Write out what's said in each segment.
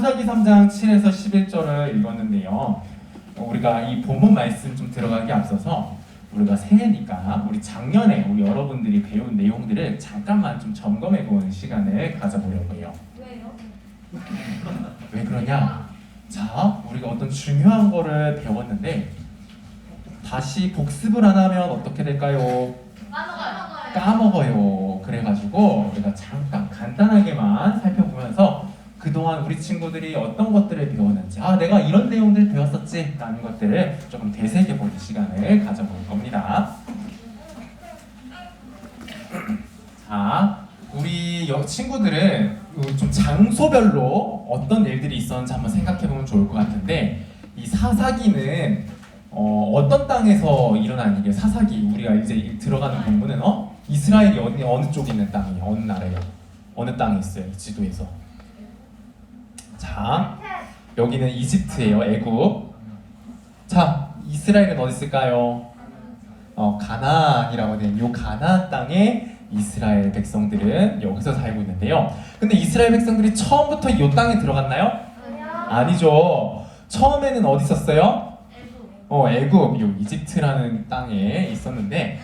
사사기 3장 7에서 11절을 읽었는데요. 우리가 이 본문 말씀 좀 들어가기 앞서서 우리가 새해니까 우리 작년에 우리 여러분들이 배운 내용들을 잠깐만 좀 점검해 보는 시간을 가져보려고 해요. 왜요? 왜 그러냐? 자, 우리가 어떤 중요한 거를 배웠는데 다시 복습을 안 하면 어떻게 될까요? 까먹어요. 그래가지고 우리가 잠깐 간단하게만 살펴보면서 그동안 우리 친구들이 어떤 것들을 배웠는지, 아, 내가 이런 내용들 배웠었지 라는 것들을 조금 되새겨보는 시간을 가져볼 겁니다. 자, 우리 친구들은 좀 장소별로 어떤 일들이 있었는지 한번 생각해보면 좋을 것 같은데, 이 사사기는 어떤 땅에서 일어난 일이에요? 사사기, 우리가 이제 들어가는 본문은 이스라엘이 어느 쪽에 있는 땅이에요? 어느 나라예요? 어느 땅에 있어요? 지도에서. 자, 여기는 이집트예요. 애굽. 자, 이스라엘은 어디 있을까요? 가나안이라고 되는 이 가나안 땅에 이스라엘 백성들은 여기서 살고 있는데요. 근데 이스라엘 백성들이 처음부터 이 땅에 들어갔나요? 아니죠. 처음에는 어디 있었어요? 애굽, 요 이집트라는 땅에 있었는데,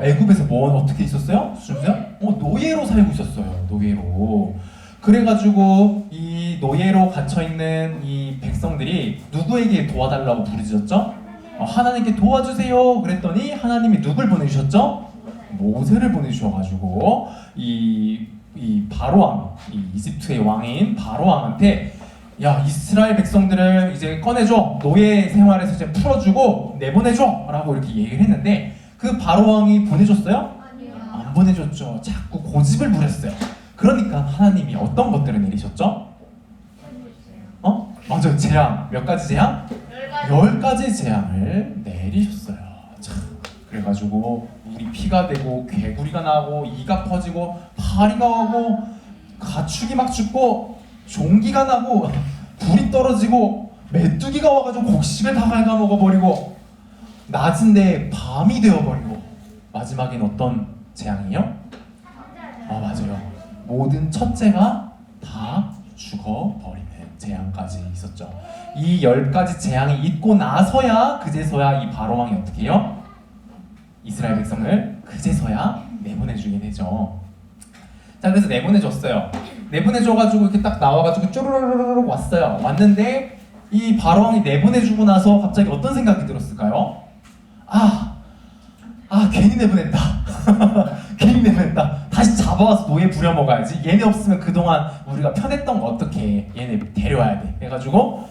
애굽에서 어떻게 있었어요? 노예로 살고 있었어요. 노예로. 그래가지고 이 노예로 갇혀있는 이 백성들이 누구에게 도와달라고 부르짖었죠? 하나님께 도와주세요 그랬더니 하나님이 누굴 보내주셨죠? 모세를 보내주셔가지고 이 바로왕, 이 이집트의 왕인 바로왕한테, 야, 이스라엘 백성들을 이제 꺼내줘, 노예 생활에서 이제 풀어주고 내보내줘 라고 이렇게 얘기를 했는데, 그 바로왕이 보내줬어요? 아니요. 안 보내줬죠. 자꾸 고집을 부렸어요. 그러니까 하나님이 어떤 것들을 내리셨죠? 맞아요. 재앙. 몇 가지 재앙? 10가지 재앙을 내리셨어요. 참, 그래가지고 물이 피가 되고 개구리가 나고 이가 퍼지고 파리가 오고 가축이 막 죽고 종기가 나고 불이 떨어지고 메뚜기가 와가지고 곡식을 다 갉아먹어버리고 낮은데 밤이 되어버리고, 마지막엔 어떤 재앙이요? 맞아요. 모든 첫째가 다 죽어버리는 재앙까지 있었죠. 이 10가지 재앙이 있고 나서야, 그제서야 이 바로왕이 어떻게 해요? 이스라엘 백성을 그제서야 내보내주게 되죠. 자, 그래서 내보내줬어요. 내보내줘가지고 이렇게 딱 나와가지고 쪼르르르르 왔어요. 왔는데 이 바로왕이 내보내주고 나서 갑자기 어떤 생각이 들었을까요? 괜히 내보냈다. 괜히 내보냈다. 다시 잡아와서 노예 부려먹어야지. 얘네 없으면 그동안 우리가 편했던 거 어떻게 해? 얘네 데려와야 돼. 해가지고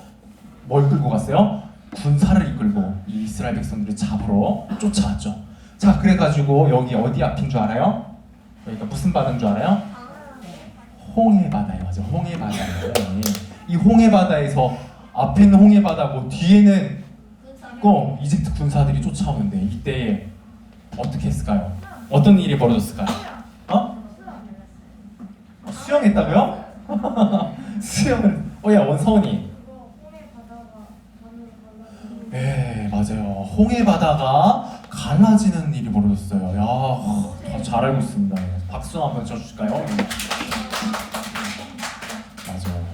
뭘 끌고 갔어요? 군사를 이끌고 이 이스라엘 백성들을 잡으러 쫓아왔죠. 자, 그래가지고 여기 어디 앞인 줄 알아요? 여기가 무슨 바다인 줄 알아요? 홍해 바다예요. 맞아, 홍해 바다예요. 이 홍해 바다에서 앞에 있는 홍해 바다고 뒤에는 이집트 군사들이 쫓아오는데, 이때 어떻게 했을까요? 어떤 일이 벌어졌을까요? 수영했다고요? 수영을. 야, 원서원이. 네, 맞아요. 홍해 바다가 갈라지는 일이 벌어졌어요. 야, 잘 알고 있습니다. 박수 한번 쳐주실까요? 맞아요.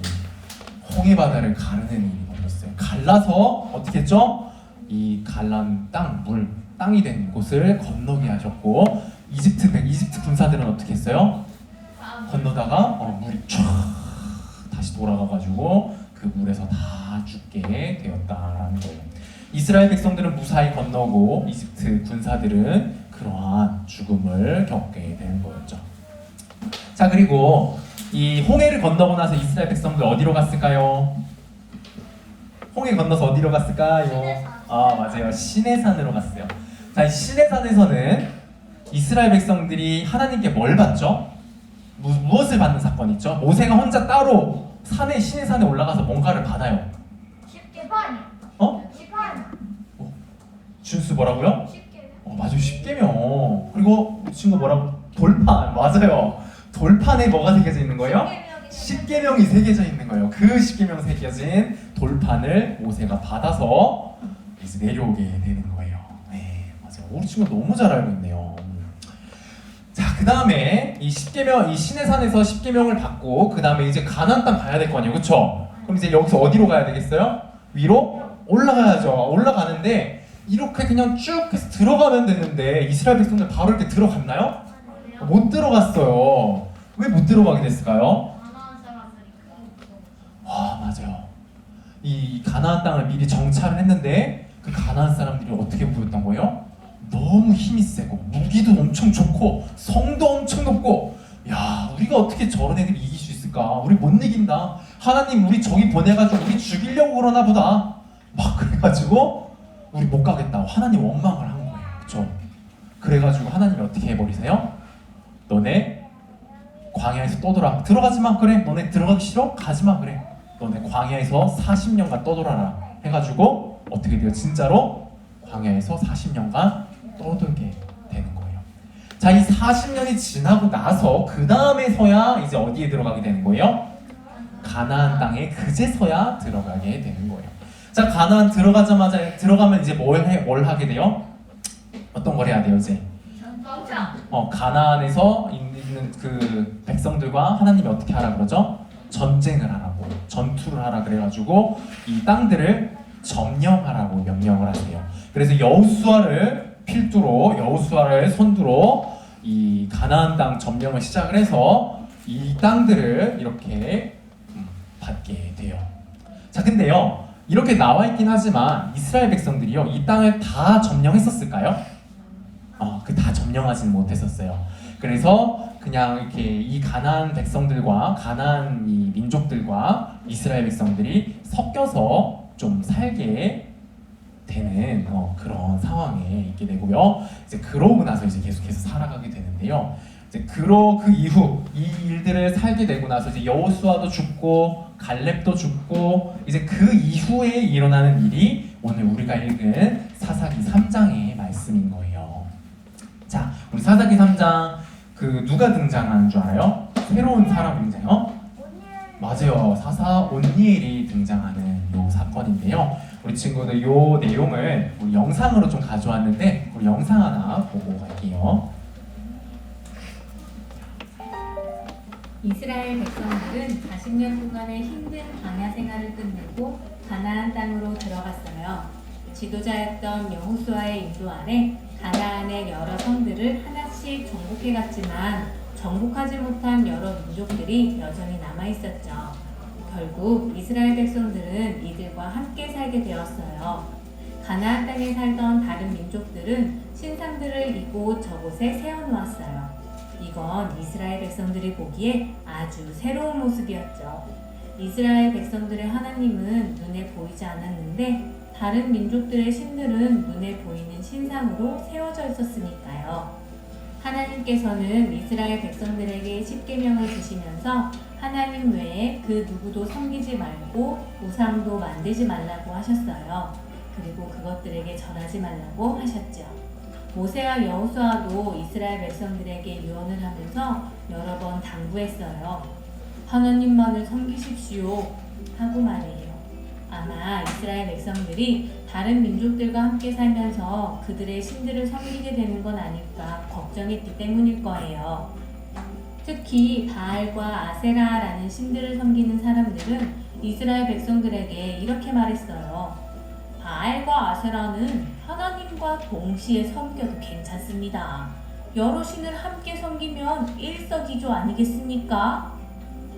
홍해 바다를 가르는 일이 벌어졌어요. 갈라서 어떻게 했죠? 이 갈란 땅이 된 곳을 건너게 하셨고, 이집트 군사들은 어떻게 했어요? 건너다가 물이 쫙 다시 돌아가가지고 그 물에서 다 죽게 되었다라는 거예요. 이스라엘 백성들은 무사히 건너고 이집트 군사들은 그러한 죽음을 겪게 되는 거였죠. 자, 그리고 이 홍해를 건너고 나서 이스라엘 백성들 어디로 갔을까요? 홍해 건너서 어디로 갔을까요? 맞아요. 시내산으로 갔어요. 자, 이 시내산에서는 이스라엘 백성들이 하나님께 뭘 받죠? 무엇을 받는 사건이 있죠? 모세가 혼자 따로 시내산에 올라가서 뭔가를 받아요. 십계명. 준수 뭐라고요? 맞아요. 십계명. 그리고 이 친구 뭐라고? 돌판. 맞아요. 돌판에 뭐가 새겨져 있는 거예요? 십계명이 새겨져 있는 거예요. 그 십계명 새겨진 돌판을 모세가 받아서 이제 내려오게 되는 거예요. 네, 맞아요. 우리 친구 너무 잘 알고 있네요. 자, 그 다음에 이 10계명, 이 시내산에서 10계명을 받고 그 다음에 이제 가나안 땅 가야 될 거 아니에요, 그쵸? 그럼 이제 여기서 어디로 가야 되겠어요? 위로 올라가야죠. 올라가는데 이렇게 그냥 쭉 해서 들어가면 되는데 이스라엘 백성들 바로 이렇게 들어갔나요? 못 들어갔어요. 왜 못 들어가게 됐을까요? 맞아요. 이 가나안 땅을 미리 정찰을 했는데 그 가나안 사람들이 어떻게 보였던 거예요? 너무 힘이 세고 무기도 엄청 좋고 성도 엄청 높고, 야, 우리가 어떻게 저런 애들 이길 수 있을까? 우리 못 이긴다. 하나님 우리 저기 보내가지고 우리 죽이려고 그러나 보다. 막 그래가지고 우리 못 가겠다. 하나님 원망을 한 거예요. 그쵸? 그래가지고 하나님이 어떻게 해버리세요? 너네 광야에서 떠돌아. 들어가지마. 그래. 너네 들어가기 싫어? 가지마. 그래. 너네 광야에서 40년간 떠돌아라. 해가지고 어떻게 돼요? 진짜로 광야에서 40년간 떠돌게 되는 거예요. 자, 이 40년이 지나고 나서 그 다음에서야 이제 어디에 들어가게 되는 거예요? 가나안 땅에 그제서야 들어가게 되는 거예요. 자, 가나안 들어가면 이제 뭘 하게 돼요? 어떤 걸 해야 돼요, 이제? 가나안에서 있는 그 백성들과 하나님이 어떻게 하라 그러죠? 전쟁을 하라고, 전투를 하라 그래가지고 이 땅들을 점령하라고 명령을 하세요. 그래서 여호수아를 필두로, 여호수아를 선두로 이 가나안 땅 점령을 시작을 해서 이 땅들을 이렇게 받게 돼요. 자, 근데요, 이렇게 나와 있긴 하지만 이스라엘 백성들이요, 이 땅을 다 점령했었을까요? 그 다 점령하지는 못했었어요. 그래서 그냥 이렇게 이 가나안 백성들과 가나안 이 민족들과 이스라엘 백성들이 섞여서 좀 살게 되는 그런 상황에 있게 되고요. 이제 그러고 나서 이제 계속해서 살아가게 되는데요. 이제 그 이후 이 일들을 살게 되고 나서 이제 여호수아도 죽고 갈렙도 죽고, 이제 그 이후에 일어나는 일이 오늘 우리가 읽은 사사기 3장의 말씀인 거예요. 자, 우리 사사기 3장 그 누가 등장하는 줄 알아요? 새로운 사람이 등장해요? 맞아요. 사사 온니엘이 등장하는 요 사건인데요. 우리 친구들 요 내용을 우리 영상으로 좀 가져왔는데 우리 영상 하나 보고 갈게요. 이스라엘 백성들은 40년 동안의 힘든 광야 생활을 끝내고 가나안 땅으로 들어갔어요. 지도자였던 여호수아의 인도 아래 가나안의 여러 성들을 하나씩 정복해갔지만 정복하지 못한 여러 민족들이 여전히 남아있었죠. 결국 이스라엘 백성들은 이들과 함께 살게 되었어요. 가나안 땅에 살던 다른 민족들은 신상들을 이곳 저곳에 세워놓았어요. 이건 이스라엘 백성들이 보기에 아주 새로운 모습이었죠. 이스라엘 백성들의 하나님은 눈에 보이지 않았는데 다른 민족들의 신들은 눈에 보이는 신상으로 세워져 있었으니까요. 하나님께서는 이스라엘 백성들에게 십계명을 주시면서 하나님 외에 그 누구도 섬기지 말고 우상도 만들지 말라고 하셨어요. 그리고 그것들에게 절하지 말라고 하셨죠. 모세와 여호수아도 이스라엘 백성들에게 유언을 하면서 여러 번 당부했어요. 하나님만을 섬기십시오 하고 말해요. 아마 이스라엘 백성들이 다른 민족들과 함께 살면서 그들의 신들을 섬기게 되는 건 아닐까 걱정했기 때문일 거예요. 특히 바알과 아세라라는 신들을 섬기는 사람들은 이스라엘 백성들에게 이렇게 말했어요. 바알과 아세라는 하나님과 동시에 섬겨도 괜찮습니다. 여러 신을 함께 섬기면 일석이조 아니겠습니까?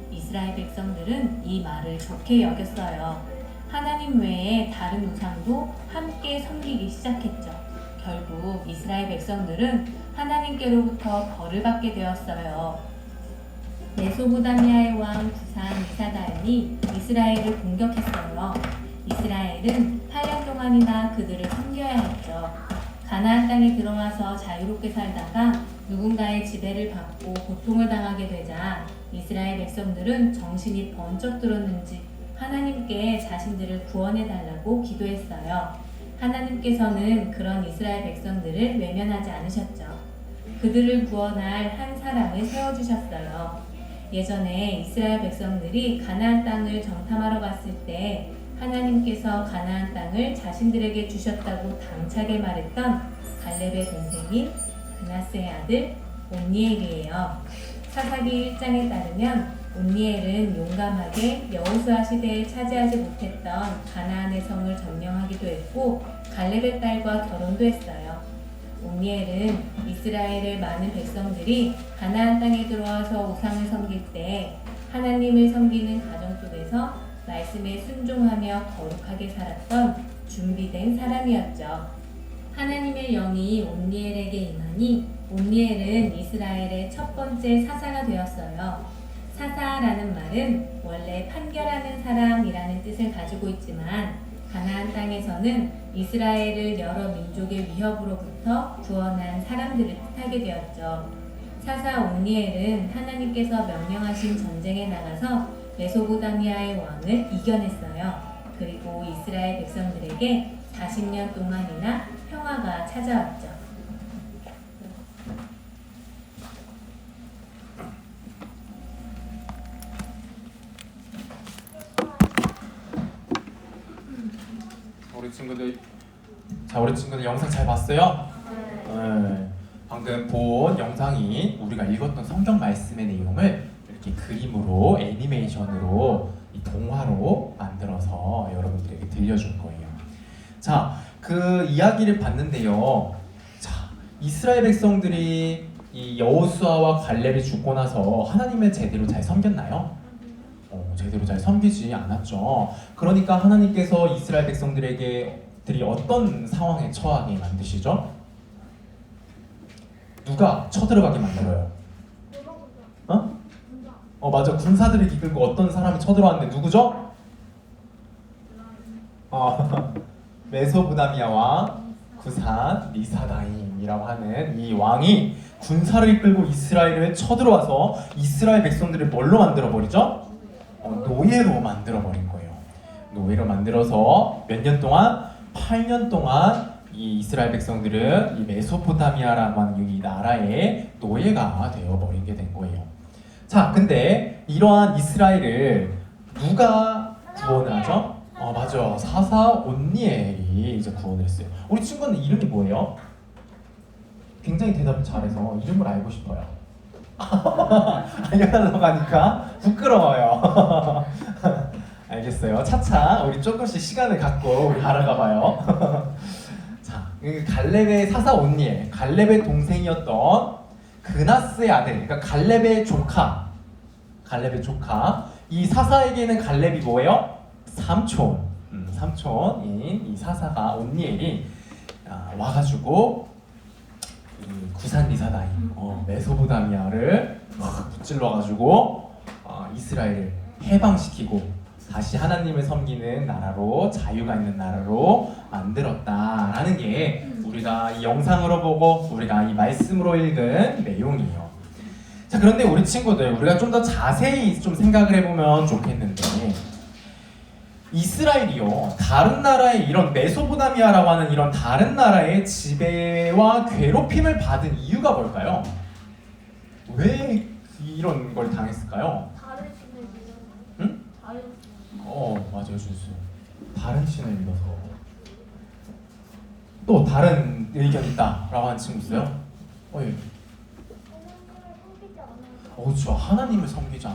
이스라엘 백성들은 이 말을 좋게 여겼어요. 하나님 외에 다른 우상도 함께 섬기기 시작했죠. 결국 이스라엘 백성들은 하나님께로부터 벌을 받게 되었어요. 메소포타미아의 왕 구산 이사다임이 이스라엘을 공격했어요. 이스라엘은 8년 동안이나 그들을 섬겨야 했죠. 가나안 땅에 들어와서 자유롭게 살다가 누군가의 지배를 받고 고통을 당하게 되자 이스라엘 백성들은 정신이 번쩍 들었는지 하나님께 자신들을 구원해달라고 기도했어요. 하나님께서는 그런 이스라엘 백성들을 외면하지 않으셨죠. 그들을 구원할 한 사람을 세워주셨어요. 예전에 이스라엘 백성들이 가나안 땅을 정탐하러 갔을 때 하나님께서 가나안 땅을 자신들에게 주셨다고 당차게 말했던 갈렙의 동생인 그나스의 아들 온니엘이에요. 사사기 1장에 따르면 온니엘은 용감하게 여호수아 시대에 차지하지 못했던 가나안의 성을 점령하기도 했고 갈렙의 딸과 결혼도 했어요. 온니엘은 이스라엘의 많은 백성들이 가나안 땅에 들어와서 우상을 섬길 때 하나님을 섬기는 가정 속에서 말씀에 순종하며 거룩하게 살았던 준비된 사람이었죠. 하나님의 영이 온니엘에게 임하니 온니엘은 이스라엘의 첫 번째 사사가 되었어요. 사사라는 말은 원래 판결하는 사람이라는 뜻을 가지고 있지만 가나안 땅에서는 이스라엘을 여러 민족의 위협으로부터 구원한 사람들을 뜻하게 되었죠. 사사 온니엘은 하나님께서 명령하신 전쟁에 나가서 메소보다미아의 왕을 이겨냈어요. 그리고 이스라엘 백성들에게 40년 동안이나 평화가 찾아왔죠. 우리 친구들 영상 잘 봤어요? 네. 방금 본 영상이 우리가 읽었던 성경 말씀의 내용을 이렇게 그림으로 애니메이션으로 이 동화로 만들어서 여러분들에게 들려준 거예요. 자, 그 이야기를 봤는데요. 자, 이스라엘 백성들이 이 여호수아와 갈렙이 죽고 나서 하나님을 제대로 잘 섬겼나요? 제대로 잘 섬기지 않았죠. 그러니까 하나님께서 이스라엘 백성들이 어떤 상황에 처하게 만드시죠? 누가 쳐들어가게 만들어요? 맞아. 군사들을 이끌고 어떤 사람이 쳐들어왔는데 누구죠? 메소포타미아와 구산 리사다임이라고 하는 이 왕이 군사를 이끌고 이스라엘에 쳐들어와서 이스라엘 백성들을 뭘로 만들어버리죠? 노예로 만들어버린 거예요. 노예로 만들어서 몇 년 동안? 8년 동안 이 이스라엘 백성들은 이 메소포타미아라고 하는 이 나라의 노예가 되어버리게 된 거예요. 자, 근데 이러한 이스라엘을 누가 구원을 하죠? 맞아. 사사 온니엘이 이제 구원을 했어요. 우리 친구는 이름이 뭐예요? 굉장히 대답을 잘해서 이름을 알고 싶어요. 알려달라고 하니까 부끄러워요. 알겠어요. 차차 우리 조금씩 시간을 갖고 우리 알아가봐요. 자, 갈렙의 사사 온니엘, 갈렙의 동생이었던 그나스의 아들, 그러니까 갈렙의 조카, 이 사사에게는 갈렙이 뭐예요? 삼촌인 이 사사가 온니엘이 와가지고 구산 리사다임, 메소포타미아를 무찔러가지고 이스라엘을 해방시키고 다시 하나님을 섬기는 나라로, 자유가 있는 나라로 만들었다라는 게 우리가 이 영상으로 보고 우리가 이 말씀으로 읽은 내용이에요. 자, 그런데 우리 친구들, 우리가 좀 더 자세히 좀 생각을 해보면 좋겠는데, 이스라엘이요, 다른 나라의 이런 메소포타미아라고 하는 이런 다른 나라의 지배와 괴롭힘을 받은 이유가 뭘까요? 왜 이런 걸 당했을까요? 응? 맞아요, 주스. 다른 신을 믿어서. 또 다른 의견 있다라고 하는 친구 있어요? 예. 그렇죠. 하나님을 섬기지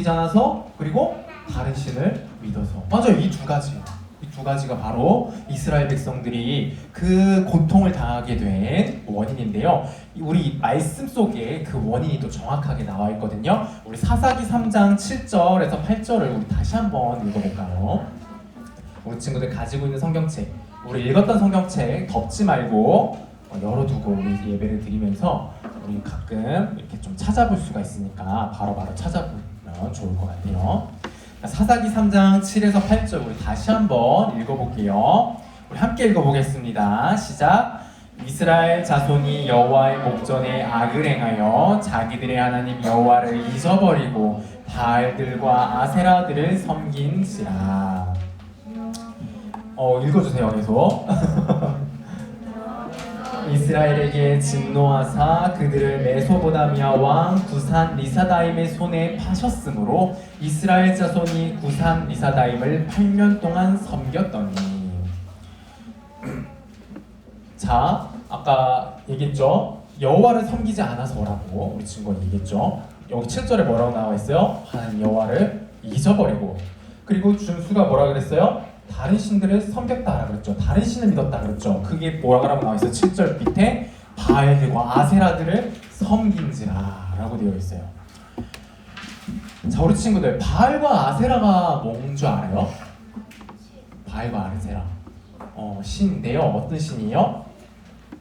않아서, 그리고 다른 신을 믿어서. 맞아요. 이 두 가지가 바로 이스라엘 백성들이 그 고통을 당하게 된 원인인데요. 우리 말씀 속에 그 원인이 또 정확하게 나와 있거든요. 우리 사사기 3장 7절에서 8절을 우리 다시 한번 읽어볼까요? 우리 친구들 가지고 있는 성경책, 우리 읽었던 성경책 덮지 말고 열어두고 우리 예배를 드리면서 우리 가끔 이렇게 좀 찾아볼 수가 있으니까 바로바로 찾아보면 좋을 것 같아요. 사사기 3장 7에서 8절 우리 다시 한번 읽어볼게요. 우리 함께 읽어보겠습니다. 시작. 이스라엘 자손이 여호와의 목전에 악을 행하여 자기들의 하나님 여호와를 잊어버리고 바알들과 아세라들을 섬긴지라. 읽어주세요. 계속. 이스라엘에게 진노하사 그들을 메소포타미아 왕 구산 리사다임의 손에 파셨으므로 이스라엘 자손이 구산 리사다임을 8년 동안 섬겼더니. 자, 아까 얘기했죠? 여호와를 섬기지 않아서라고 우리 친구가 얘기했죠. 여기 7절에 뭐라고 나와 있어요? 하나님 여호와를 잊어버리고, 그리고 준수가 뭐라 그랬어요? 다른 신들을 섬겼다라 그랬죠. 다른 신을 믿었다 그랬죠. 그게 뭐라고 나와 있어요? 7절 밑에 바알들과 아세라들을 섬긴지라라고 되어 있어요. 자, 우리 친구들, 바알과 아세라가 뭔 줄 알아요? 바알과 아세라 신인데요. 어떤 신이에요?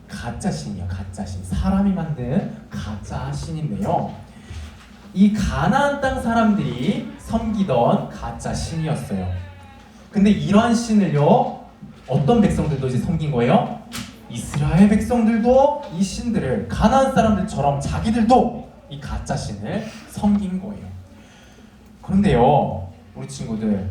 가짜 신이에요. 가짜 신. 사람이 만든 가짜 신인데요. 이 가나안 땅 사람들이 섬기던 가짜 신이었어요. 근데 이러한 신을요, 어떤 백성들도 이제 섬긴 거예요? 이스라엘 백성들도 이 신들을, 가나안 사람들처럼 자기들도 이 가짜 신을 섬긴 거예요. 그런데요, 우리 친구들,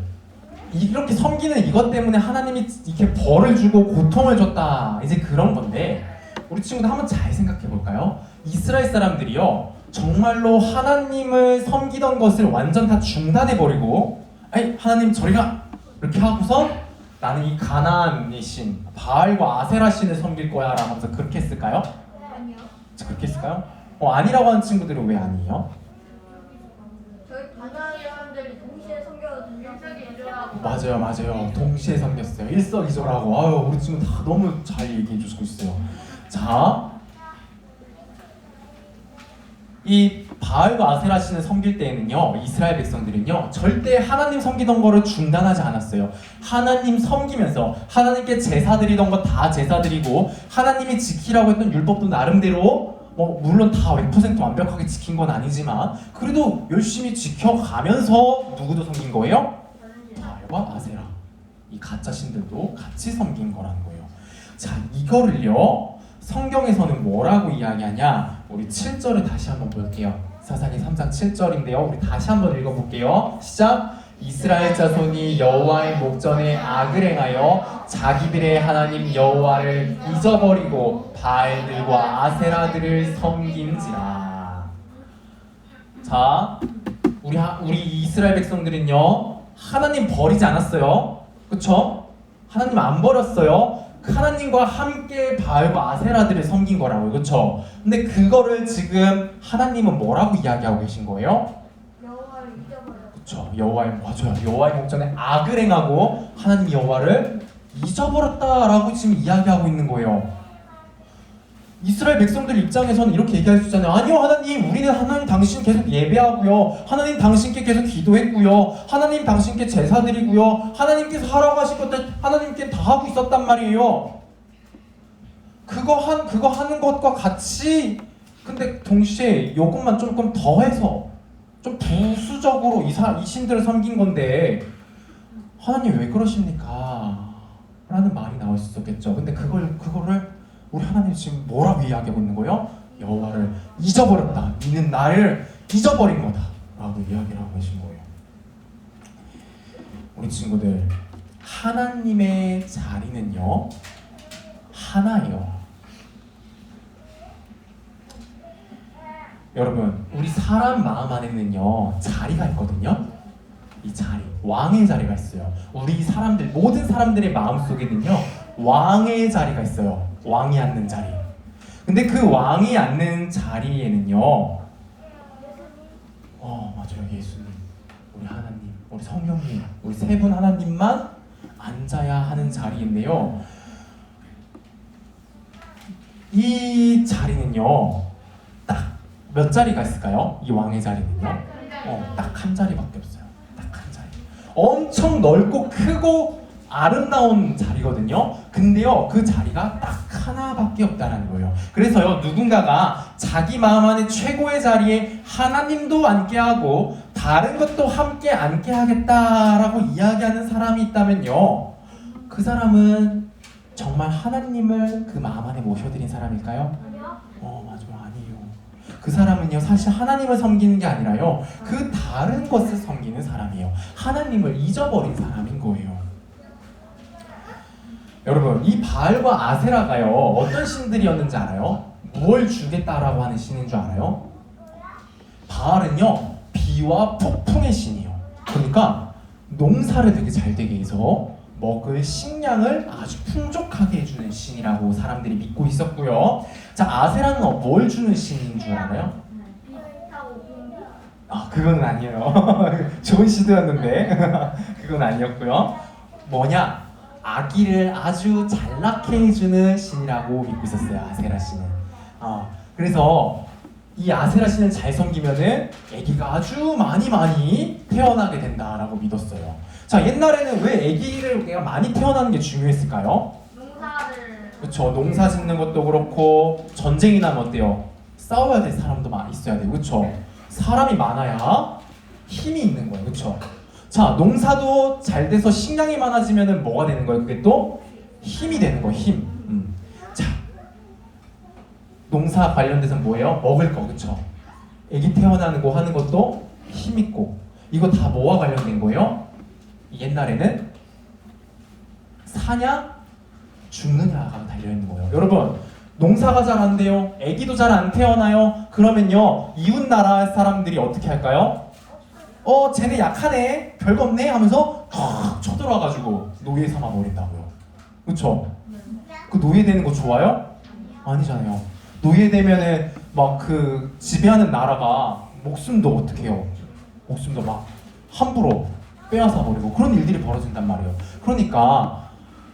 이렇게 섬기는 이것 때문에 하나님이 이렇게 벌을 주고 고통을 줬다, 이제 그런 건데, 우리 친구들 한번 잘 생각해 볼까요? 이스라엘 사람들이요, 정말로 하나님을 섬기던 것을 완전 다 중단해 버리고, 아니 하나님 저리가, 이렇게 하고서 나는 이 가나안의 신 바알과 아세라 신을 섬길 거야 라고 하면서 그렇게 했을까요? 아니요. 그렇게 했을까요? 아니라고 하는 친구들은 왜 아니에요? 저희 가나안 사람들이 동시에 섬겨도 일석이조라고. 맞아요. 동시에 섬겼어요. 일석이조라고. 아유, 우리 친구 다 너무 잘 얘기해 주고 있어요. 자, 이 바알과 아세라 신을 섬길 때에는요, 이스라엘 백성들은요, 절대 하나님 섬기던 거를 중단하지 않았어요. 하나님 섬기면서 하나님께 제사 드리던 거 다 제사 드리고, 하나님이 지키라고 했던 율법도 나름대로 물론 다 100% 완벽하게 지킨 건 아니지만 그래도 열심히 지켜가면서 누구도 섬긴 거예요? 바알과 아세라, 이 가짜 신들도 같이 섬긴 거라는 거예요. 자, 이거를요, 성경에서는 뭐라고 이야기하냐? 우리 7절을 다시 한번 볼게요. 사사기 3장 7절인데요. 우리 다시 한번 읽어볼게요. 시작! 이스라엘 자손이 여호와의 목전에 악을 행하여 자기들의 하나님 여호와를 잊어버리고 바알들과 아세라들을 섬긴지라. 자, 우리 이스라엘 백성들은요, 하나님 버리지 않았어요. 그쵸? 하나님 안 버렸어요. 하나님과 함께 바알과 아세라들을 섬긴 거라고요. 그렇죠? 근데 그거를 지금 하나님은 뭐라고 이야기하고 계신 거예요? 여호와를 잊어버려. 그렇죠. 여호와의 목전에 악을 행하고 하나님 여호와를 잊어버렸다라고 지금 이야기하고 있는 거예요. 이스라엘 백성들 입장에서는 이렇게 얘기할 수 있잖아요. 아니요, 하나님, 우리는 하나님 당신 계속 예배하고요, 하나님 당신께 계속 기도했고요, 하나님 당신께 제사 드리고요, 하나님께서 하라고 하신 것들 하나님께 다 하고 있었단 말이에요. 그거 하는 것과 같이, 근데 동시에 이것만 조금 더해서 좀 부수적으로 이 신들을 섬긴 건데 하나님 왜 그러십니까? 라는 말이 나올 수 있었겠죠. 근데 그거를 우리 하나님 지금 뭐라고 이야기하고 있는 거예요? 여호와를 잊어버렸다. 이는 나를 잊어버린 거다. 라고 이야기를 하고 계신 거예요. 우리 친구들, 하나님의 자리는요, 하나예요. 여러분, 우리 사람 마음 안에는요, 자리가 있거든요. 이 자리, 왕의 자리가 있어요. 우리 사람들, 모든 사람들의 마음 속에는요, 왕의 자리가 있어요. 왕이 앉는 자리. 근데 그 왕이 앉는 자리에는요, 맞아요, 예수님, 우리 하나님, 우리 성령님, 우리 세 분 하나님만 앉아야 하는 자리인데요, 이 자리는요, 딱 몇 자리가 있을까요? 이 왕의 자리는요, 딱 한 자리밖에 없어요. 딱 한 자리. 엄청 넓고 크고 아름다운 자리거든요. 근데요, 그 자리가 딱 하나밖에 없다는 거예요. 그래서요, 누군가가 자기 마음 안에 최고의 자리에 하나님도 앉게 하고 다른 것도 함께 앉게 하겠다라고 이야기하는 사람이 있다면요, 그 사람은 정말 하나님을 그 마음 안에 모셔드린 사람일까요? 아니요. 맞아요, 아니에요. 그 사람은요, 사실 하나님을 섬기는 게 아니라요, 그 다른 것을 섬기는 사람이에요. 하나님을 잊어버린 사람인 거예요. 여러분, 이 바알과 아세라가요, 어떤 신들이었는지 알아요? 무엇을 주겠다라고 하는 신인 줄 알아요? 바알은요, 비와 폭풍의 신이에요. 그러니까 농사를 되게 잘 되게 해서 먹을 식량을 아주 풍족하게 해주는 신이라고 사람들이 믿고 있었고요. 자, 아세라는 뭘 주는 신인 줄 알아요? 비슷하고 공부. 아, 그건 아니에요. 좋은 시도였는데 그건 아니었고요. 뭐냐? 아기를 아주 잘 낳게 해주는 신이라고 믿고 있었어요. 아세라 신은. 그래서 이 아세라 신을 잘 섬기면은 아기가 아주 많이 태어나게 된다라고 믿었어요. 자, 옛날에는 왜 아기를 많이 태어나는 게 중요했을까요? 농사를. 그렇죠. 농사 짓는 것도 그렇고 전쟁이 나면 어때요? 싸워야 될 사람도 있어야 돼요. 그렇죠. 사람이 많아야 힘이 있는 거예요. 그렇죠. 자, 농사도 잘 돼서 식량이 많아지면은 뭐가 되는 거예요? 그게 또 힘이 되는 거예요. 힘. 자, 농사 관련돼서 뭐예요? 먹을 거. 그렇죠. 아기 태어나는 거 하는 것도 힘 있고 이거 다 뭐와 관련된 거예요? 옛날에는 사냐 죽느냐가 달려있는 거예요. 여러분, 농사가 잘 안 돼요. 아기도 잘 안 태어나요. 그러면요, 이웃 나라 사람들이 어떻게 할까요? 쟤네 약하네, 별거 없네 하면서 쳐들어와가지고 노예 삼아 버린다고요. 그쵸? 그 노예 되는 거 좋아요? 아니잖아요. 노예 되면은 막 그 지배하는 나라가 목숨도 어떻게 해요? 목숨도 막 함부로 빼앗아 버리고 그런 일들이 벌어진단 말이에요. 그러니까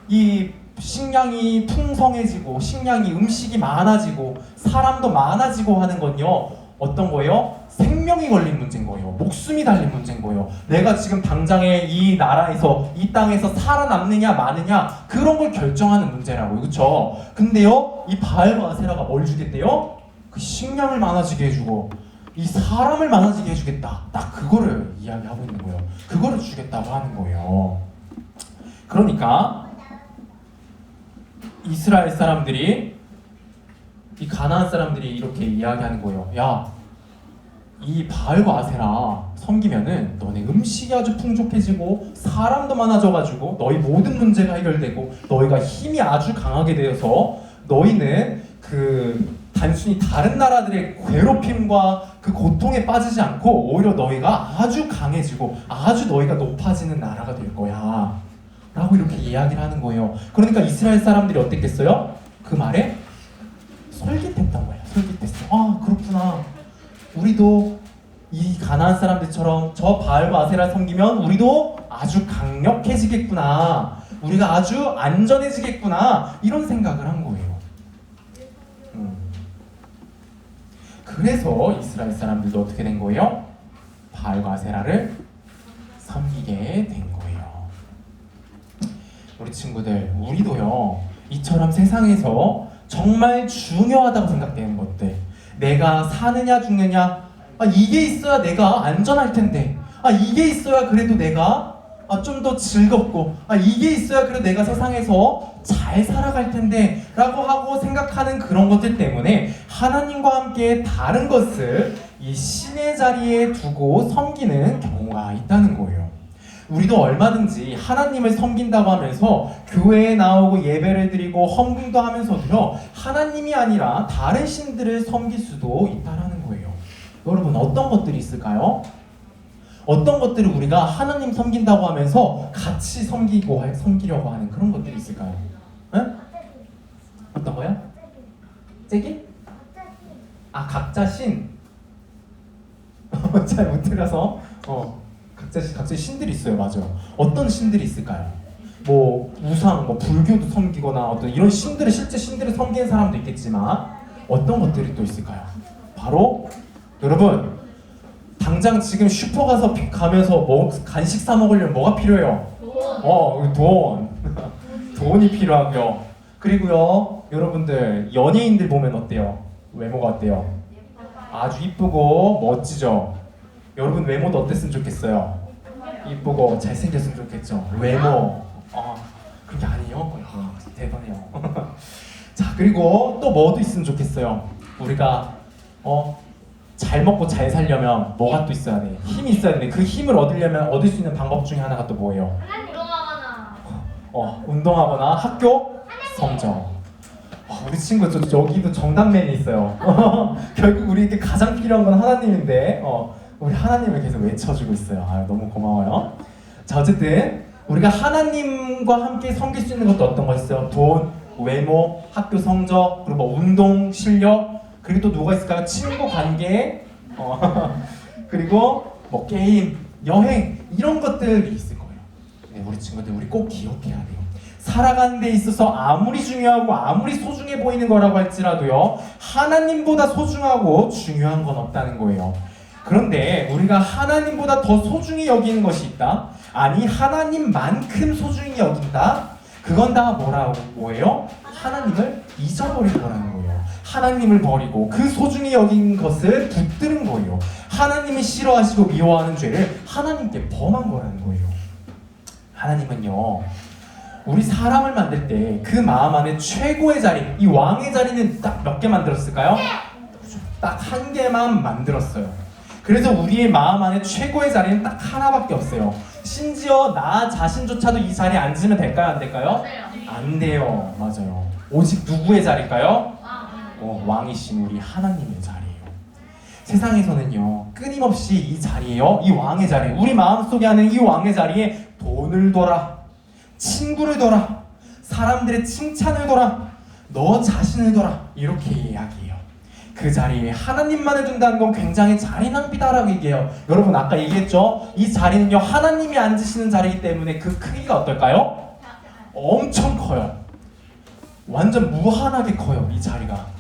이 식량이 풍성해지고 식량이 음식이 많아지고 사람도 많아지고 하는 건요, 어떤 거예요? 생명이 걸린 문제인 거예요. 목숨이 달린 문제인 거예요. 내가 지금 당장에 이 나라에서 이 땅에서 살아남느냐 마느냐 그런 걸 결정하는 문제라고요. 그렇죠? 근데요, 이 바알과 아세라가 뭘 주겠대요? 그 식량을 많아지게 해주고 이 사람을 많아지게 해주겠다. 딱 그거를 이야기하고 있는 거예요. 그거를 주겠다고 하는 거예요. 그러니까 이스라엘 사람들이, 이 가나안 사람들이 이렇게 이야기하는 거예요. 야, 이 바알과 아세라 섬기면은 너네 음식이 아주 풍족해지고 사람도 많아져가지고 너희 모든 문제가 해결되고 너희가 힘이 아주 강하게 되어서 너희는 그 단순히 다른 나라들의 괴롭힘과 그 고통에 빠지지 않고 오히려 너희가 아주 강해지고 아주 너희가 높아지는 나라가 될 거야 라고 이렇게 이야기를 하는 거예요. 그러니까 이스라엘 사람들이 어땠겠어요? 그 말에 솔깃했던 거예요. 솔깃했어. 아, 그렇구나. 우리도 이 가나안 사람들처럼 저 바알과 아세라 섬기면 우리도 아주 강력해지겠구나. 우리가 아주 안전해지겠구나. 이런 생각을 한 거예요. 그래서 이스라엘 사람들도 어떻게 된 거예요? 바알과 아세라를 섬기게 된 거예요. 우리 친구들, 우리도요, 이처럼 세상에서 정말 중요하다고 생각되는 것들, 내가 사느냐 죽느냐, 이게 있어야 내가 안전할 텐데, 이게 있어야 그래도 내가 좀 더 즐겁고, 이게 있어야 그래도 내가 세상에서 잘 살아갈 텐데 라고 하고 생각하는 그런 것들 때문에 하나님과 함께 다른 것을 이 신의 자리에 두고 섬기는 경우가 있다는 거예요. 우리도 얼마든지 하나님을 섬긴다고 하면서 교회에 나오고 예배를 드리고 헌금도 하면서도요, 하나님이 아니라 다른 신들을 섬길 수도 있다는 거예요. 여러분, 어떤 것들이 있을까요? 어떤 것들을 우리가 하나님 섬긴다고 하면서 같이 섬기려고 하는 그런 것들이 있을까요? 응? 어떤 거요? 째기? 각자 신. 잘 못 들어서 각자 신들이 있어요. 맞아요. 어떤 신들이 있을까요? 뭐 우상, 뭐 불교도 섬기거나 어떤 이런 신들을, 실제 신들을 섬기는 사람도 있겠지만 어떤 것들이 또 있을까요? 바로 여러분, 당장 지금 슈퍼 가면서 간식 사 먹으려면 뭐가 필요해요? 돈. 돈이 필요하고요. 그리고요, 여러분들 연예인들 보면 어때요? 외모가 어때요? 아주 이쁘고 멋지죠? 여러분 외모도 어땠으면 좋겠어요? 이쁘고 잘생겼으면 좋겠죠? 외모. 그게 아니에요? 대단해요. 자, 그리고 또 뭐도 있으면 좋겠어요? 우리가 잘 먹고 잘 살려면 뭐가 또 있어야 돼? 힘이 있어야 돼. 그 힘을 얻을 수 있는 방법 중에 하나가 또 뭐예요? 운동하거나. 운동하거나 학교 성적. 우리 친구 여기도 정답맨이 있어요. 결국 우리에게 가장 필요한 건 하나님인데 우리 하나님을 계속 외쳐주고 있어요. 너무 고마워요. 자, 어쨌든 우리가 하나님과 함께 섬길 수 있는 것도 어떤 거 있어요? 돈, 외모, 학교 성적, 그리고 뭐 운동 실력, 그리고 또 누가 있을까요? 친구 관계, 그리고 뭐 게임, 여행 이런 것들이 있을 거예요. 네, 우리 친구들 우리 꼭 기억해야 돼요. 살아가는 데 있어서 아무리 중요하고 아무리 소중해 보이는 거라고 할지라도요, 하나님보다 소중하고 중요한 건 없다는 거예요. 그런데 우리가 하나님보다 더 소중히 여기는 것이 있다. 아니 하나님만큼 소중히 여긴다. 그건 다 뭐예요? 하나님을 잊어버린 거라는 거예요. 하나님을 버리고 그 소중히 여긴 것을 붙드는 거예요. 하나님이 싫어하시고 미워하는 죄를 하나님께 범한 거라는 거예요. 하나님은요, 우리 사람을 만들 때 그 마음 안에 최고의 자리, 이 왕의 자리는 딱 몇 개 만들었을까요? 딱 한 개만 만들었어요. 그래서 우리의 마음 안에 최고의 자리는 딱 하나밖에 없어요. 심지어 나 자신조차도 이 자리에 앉으면 될까요? 안 될까요? 안 돼요. 맞아요. 오직 누구의 자리일까요? 왕이신 우리 하나님의 자리예요. 세상에서는요, 끊임없이 이 자리에요, 이 왕의 자리, 우리 마음속에 하는 이 왕의 자리에 돈을 둬라, 친구를 둬라, 사람들의 칭찬을 둬라, 너 자신을 둬라, 이렇게 이야기해요. 그 자리에 하나님만을 둔다는 건 굉장히 자리 낭비다라고 얘기해요. 여러분 아까 얘기했죠? 이 자리는요, 하나님이 앉으시는 자리이기 때문에 그 크기가 어떨까요? 엄청 커요. 완전 무한하게 커요, 이 자리가.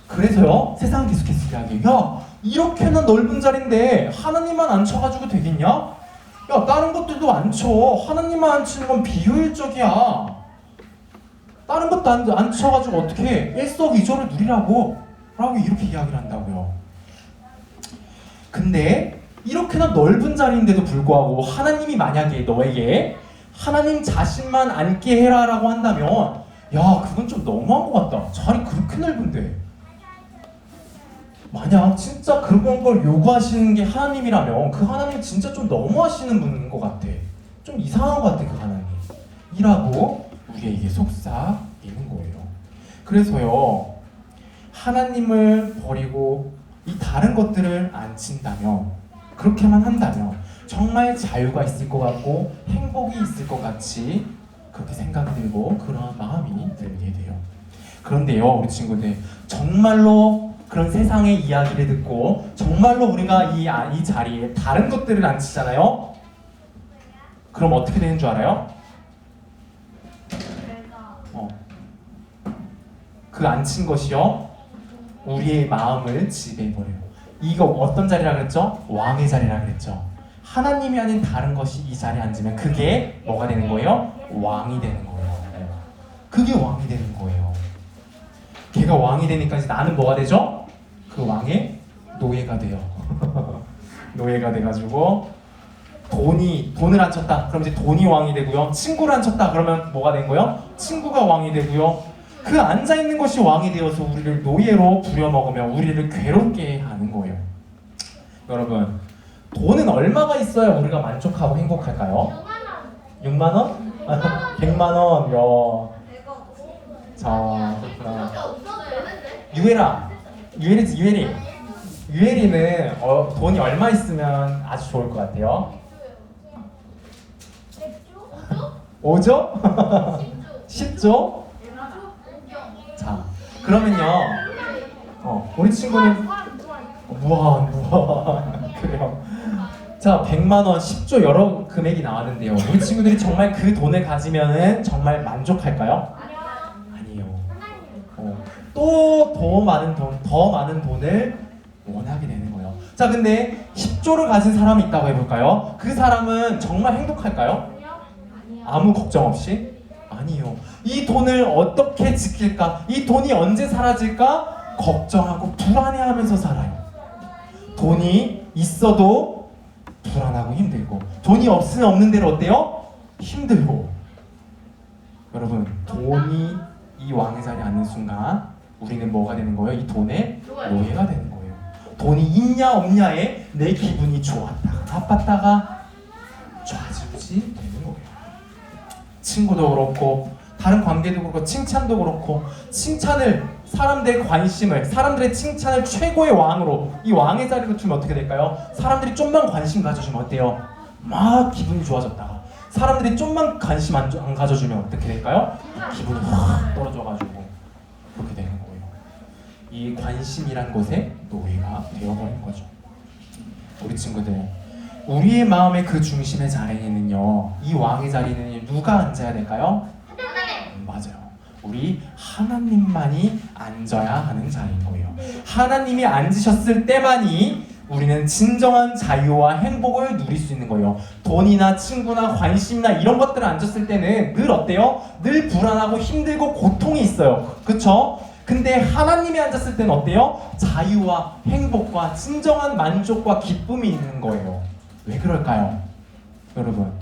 그래서요, 세상 계속해서 이야기해요. 야, 이렇게나 넓은 자리인데 하나님만 앉혀가지고 되겠냐? 야, 다른 것들도 앉혀. 하나님만 앉히는 건 비효율적이야. 다른 것도 앉혀가지고 어떻게 일석이조를 누리라고 라고 이렇게 이야기를 한다고요. 근데 이렇게나 넓은 자리인데도 불구하고 하나님이 만약에 너에게 하나님 자신만 앉게 해라 라고 한다면, 야, 그건 좀 너무한 것 같다. 자리 그렇게 넓은데. 만약 진짜 그런 걸 요구하시는 게 하나님이라면 그 하나님 진짜 좀 너무하시는 분인 것 같아. 좀 이상한 것 같아, 그 하나님 이라고 우리에게 속삭이는 거예요. 그래서요, 하나님을 버리고 이 다른 것들을 안 친다면, 그렇게만 한다면 정말 자유가 있을 것 같고 행복이 있을 것 같이 그렇게 생각이 들고 그런 마음이 들게 돼요. 그런데요, 우리 친구들, 정말로 그런 세상의 이야기를 듣고 정말로 우리가 이 자리에 다른 것들을 안 치잖아요? 그럼 어떻게 되는 줄 알아요? 그 안 친 것이요, 우리의 마음을 지배해버려요. 이거 어떤 자리라 그랬죠? 왕의 자리라 그랬죠. 하나님이 아닌 다른 것이 이 자리에 앉으면 그게 뭐가 되는 거예요? 왕이 되는 거예요. 그게 왕이 되는 거예요. 걔가 왕이 되니까 이제 나는 뭐가 되죠? 그 왕의 노예가 돼요. 노예가 돼가지고 돈을 안 쳤다. 그럼 이제 돈이 왕이 되고요. 친구를 안 쳤다. 그러면 뭐가 된 거예요? 친구가 왕이 되고요. 그 앉아있는 것이 왕이 되어서 우리를 노예로 부려먹으며 우리를 괴롭게 하는 거예요. 여러분, 돈은 얼마가 있어야 우리가 만족하고 행복할까요? 6만 원? 100만 원? 야. 자, 그렇구나. 유혜리는 돈이 얼마 있으면 아주 좋을 것 같아요? 5조? 10조? 자, 그러면요, 우리 친구는 무한 그래요. 자, 100만 원, 10조 여러 금액이 나왔는데요. 우리 친구들이 정말 그 돈을 가지면은 정말 만족할까요? 아니에요. 또 더 많은 돈을 원하게 되는 거예요. 자, 근데 10조를 가진 사람이 있다고 해볼까요? 그 사람은 정말 행복할까요? 아무 걱정 없이? 아니요. 이 돈을 어떻게 지킬까? 이 돈이 언제 사라질까? 걱정하고 불안해하면서 살아요. 돈이 있어도 불안하고 힘들고, 돈이 없으면 없는 대로 어때요? 힘들고. 여러분, 돈이 이 왕의 자리에 앉는 순간 우리는 뭐가 되는 거예요? 이 돈의 노예가 되는 거예요. 돈이 있냐 없냐에 내 기분이 좋았다가 나빴다가 좌지우지 되는 거예요. 친구도 그렇고 다른 관계도 그렇고 칭찬도 그렇고, 칭찬을, 사람들의 관심을, 사람들의 칭찬을 최고의 왕으로, 이 왕의 자리로 두면 어떻게 될까요? 사람들이 좀만 관심 가져주면 어때요? 막 기분이 좋아졌다가 사람들이 좀만 관심 안 가져주면 어떻게 될까요? 기분이 확 떨어져가지고 그렇게 되는 거예요. 이 관심이란 것에 노예가 되어버린 거죠. 우리 친구들, 우리의 마음의 그 중심의 자리에는요, 이 왕의 자리는 누가 앉아야 될까요? 맞아요. 우리 하나님만이 앉아야 하는 자리인 거예요. 하나님이 앉으셨을 때만이 우리는 진정한 자유와 행복을 누릴 수 있는 거예요. 돈이나 친구나 관심이나 이런 것들을 앉았을 때는 늘 어때요? 늘 불안하고 힘들고 고통이 있어요. 그쵸? 근데 하나님이 앉았을 때는 어때요? 자유와 행복과 진정한 만족과 기쁨이 있는 거예요. 왜 그럴까요? 여러분,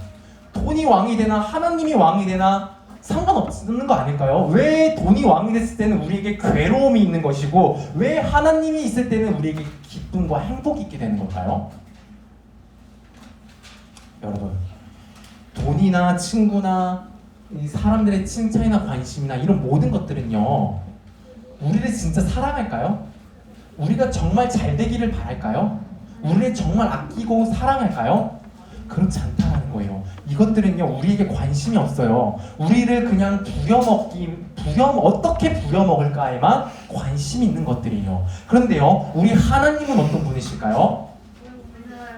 돈이 왕이 되나 하나님이 왕이 되나 상관없는 거 아닐까요? 왜 돈이 왕이 됐을 때는 우리에게 괴로움이 있는 것이고 왜 하나님이 있을 때는 우리에게 기쁨과 행복이 있게 되는 걸까요? 여러분, 돈이나 친구나 이 사람들의 칭찬이나 관심이나 이런 모든 것들은요, 우리를 진짜 사랑할까요? 우리가 정말 잘 되기를 바랄까요? 우리를 정말 아끼고 사랑할까요? 그렇지 않다는 거예요. 이것들은요, 우리에게 관심이 없어요. 우리를 그냥 어떻게 부려먹을까에만 관심이 있는 것들이에요. 그런데요, 우리 하나님은 어떤 분이실까요?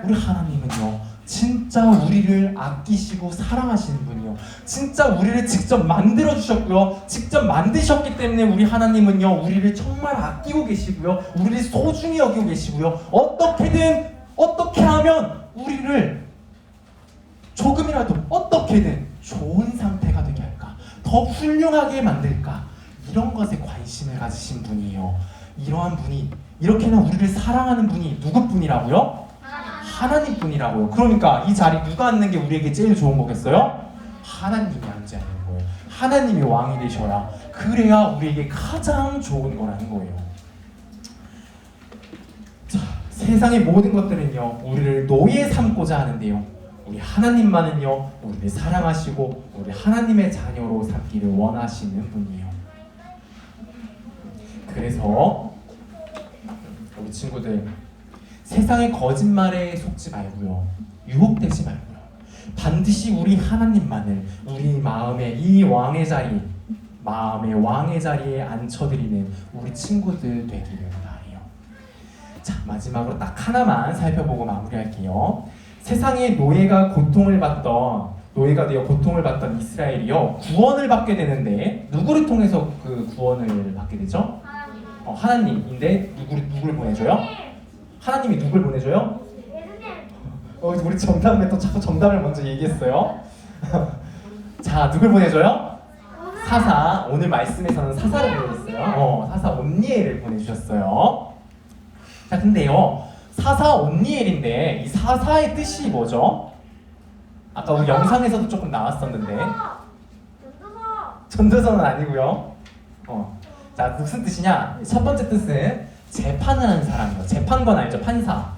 우리 하나님은요, 진짜 우리를 아끼시고 사랑하시는 분이요. 진짜 우리를 직접 만들어 주셨고요. 직접 만드셨기 때문에 우리 하나님은요, 우리를 정말 아끼고 계시고요. 우리를 소중히 여기고 계시고요. 어떻게 하면 우리를 조금이라도 어떻게든 좋은 상태가 되게 할까, 더 훌륭하게 만들까, 이런 것에 관심을 가지신 분이에요. 이러한 분이, 이렇게나 우리를 사랑하는 분이 누구뿐이라고요? 하나님뿐이라고요. 그러니까 이 자리 누가 앉는 게 우리에게 제일 좋은 거겠어요? 하나님이 앉아야 하는 거예요. 하나님이 왕이 되셔야, 그래야 우리에게 가장 좋은 거라는 거예요. 자, 세상의 모든 것들은요, 우리를 노예 삼고자 하는데요, 우리 하나님만은요, 우리를 사랑하시고 우리 하나님의 자녀로 삼기를 원하시는 분이에요. 그래서 우리 친구들, 세상의 거짓말에 속지 말고요, 유혹되지 말고요, 반드시 우리 하나님만을 우리 마음의 이 왕의 자리, 마음의 왕의 자리에 앉혀드리는 우리 친구들 되기를 바라요. 자, 마지막으로 딱 하나만 살펴보고 마무리할게요. 세상의 노예가 되어 고통을 받던 이스라엘이요, 구원을 받게 되는데 누구를 통해서 그 구원을 받게 되죠? 하나님인데 누구를 보내줘요? 하나님이 누굴 보내줘요? 우리 정답에 또 자꾸 정답을 먼저 얘기했어요. 자, 누굴 보내줘요? 사사. 오늘 말씀에서는 사사를 보내줬어요. 사사 온니엘을 보내주셨어요. 자, 근데요, 사사 온니엘인데 이 사사의 뜻이 뭐죠? 아까 우리 영상에서도 조금 나왔었는데 전도서는 아니고요. 자, 무슨 뜻이냐? 첫 번째 뜻은 재판을 하는 사람이에요. 재판관 알죠? 판사.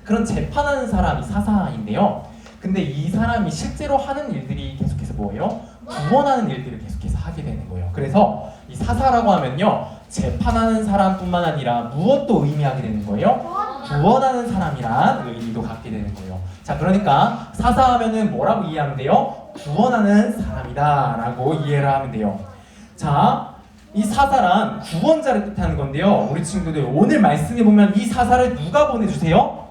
그런 재판하는 사람이 사사인데요. 근데 이 사람이 실제로 하는 일들이 계속해서 뭐예요? 구원하는 일들을 계속해서 하게 되는 거예요. 그래서 이 사사라고 하면요, 재판하는 사람뿐만 아니라 무엇도 의미하게 되는 거예요? 구원하는 사람이란 의미도 갖게 되는 거예요. 자, 그러니까 사사하면은 뭐라고 이해하면 돼요? 구원하는 사람이다 라고 이해를 하면 돼요. 자, 이 사사란 구원자를 뜻하는 건데요, 우리 친구들, 오늘 말씀에 보면 이 사사를 누가 보내주세요?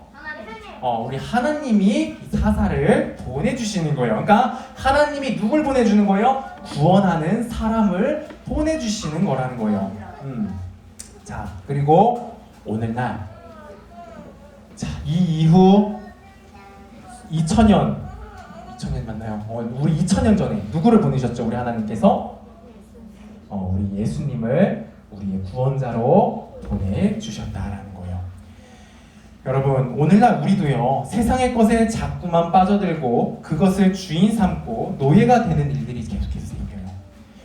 우리 하나님이 이 사사를 보내주시는 거예요. 그러니까 하나님이 누굴 보내주는 거예요? 구원하는 사람을 보내주시는 거라는 거예요. 자, 그리고 오늘날, 자, 이 이후 2000년 맞나요? 우리 2000년 전에 누구를 보내셨죠? 우리 하나님께서 우리 예수님을 우리의 구원자로 보내주셨다라는 거예요. 여러분, 오늘날 우리도요, 세상의 것에 자꾸만 빠져들고 그것을 주인 삼고 노예가 되는 일들이 계속해서 생겨요.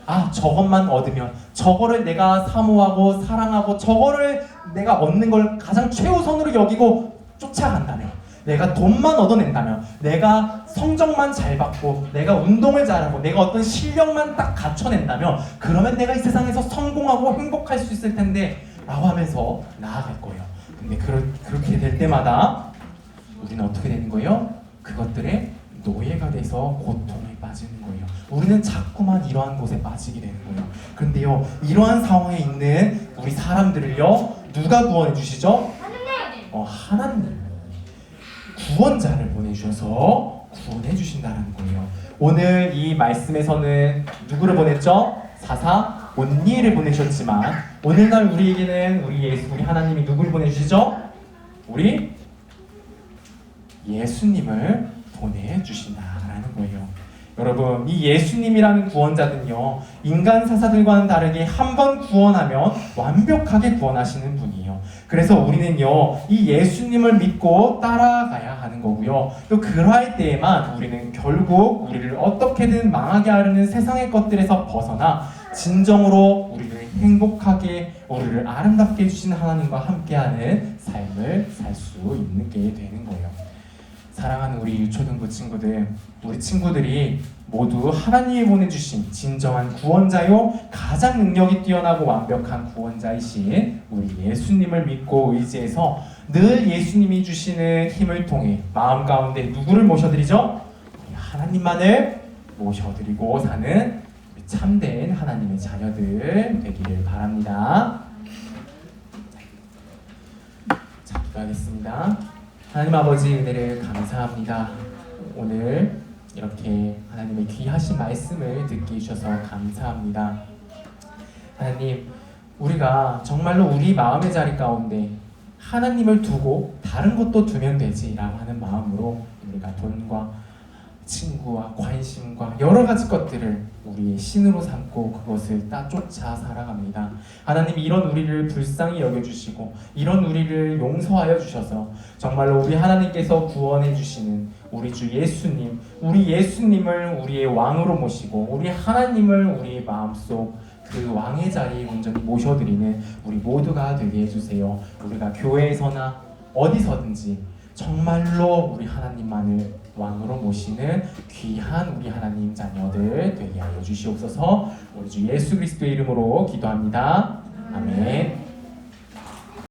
아, 저것만 얻으면, 저거를 내가 사모하고 사랑하고 저거를 내가 얻는 걸 가장 최우선으로 여기고 쫓아간다면, 내가 돈만 얻어낸다면, 내가 성적만 잘 받고, 내가 운동을 잘하고, 내가 어떤 실력만 딱 갖춰낸다면, 그러면 내가 이 세상에서 성공하고 행복할 수 있을 텐데 라고 하면서 나아갈 거예요. 근데 그렇게 될 때마다 우리는 어떻게 되는 거예요? 그것들의 노예가 돼서 속에서 고통에 빠지는 거예요. 우리는 자꾸만 이러한 곳에 빠지게 되는 거예요. 그런데요, 이러한 상황에 있는 우리 사람들을요, 누가 구원해 주시죠? 하나님. 구원자를 보내주셔서 구원해 주신다는 거예요. 오늘 이 말씀에서는 누구를 보냈죠? 사사 온니엘을 보내셨지만 오늘날 우리에게는 우리 하나님이 누구를 보내주시죠? 우리 예수님을 보내주신다라는 거예요. 여러분, 이 예수님이라는 구원자는요, 인간 사사들과는 다르게 한 번 구원하면 완벽하게 구원하시는 분이에요. 그래서 우리는요, 이 예수님을 믿고 따라가야 하는 거고요. 또 그러할 때에만 우리는 결국 우리를 어떻게든 망하게 하려는 세상의 것들에서 벗어나 진정으로 우리를 행복하게, 우리를 아름답게 해주신 하나님과 함께하는 삶을 살 수 있게 되는 거예요. 사랑하는 우리 유초등부 친구들, 우리 친구들이 모두 하나님이 보내주신 진정한 구원자요, 가장 능력이 뛰어나고 완벽한 구원자이신 우리 예수님을 믿고 의지해서 늘 예수님이 주시는 힘을 통해 마음 가운데 누구를 모셔드리죠? 우리 하나님만을 모셔드리고 사는 참된 하나님의 자녀들 되기를 바랍니다. 자, 기도하겠습니다. 하나님 아버지, 은혜를 감사합니다. 오늘 이렇게 하나님의 귀하신 말씀을 듣게 해주셔서 감사합니다. 하나님, 우리가 정말로 우리 마음의 자리 가운데 하나님을 두고 다른 것도 두면 되지라고 하는 마음으로 우리가 돈과 친구와 관심과 여러 가지 것들을 우리의 신으로 삼고 그것을 따쫓아 살아갑니다. 하나님, 이런 우리를 불쌍히 여겨주시고 이런 우리를 용서하여 주셔서 정말로 우리 하나님께서 구원해 주시는 우리 주 예수님, 우리 예수님을 우리의 왕으로 모시고 우리 하나님을 우리의 마음속 그 왕의 자리에 온전히 모셔드리는 우리 모두가 되게 해주세요. 우리가 교회에서나 어디서든지 정말로 우리 하나님만을 왕으로 모시는 귀한 우리 하나님 자녀들 되게 하여 주시옵소서. 우리 주 예수 그리스도의 이름으로 기도합니다. 아멘.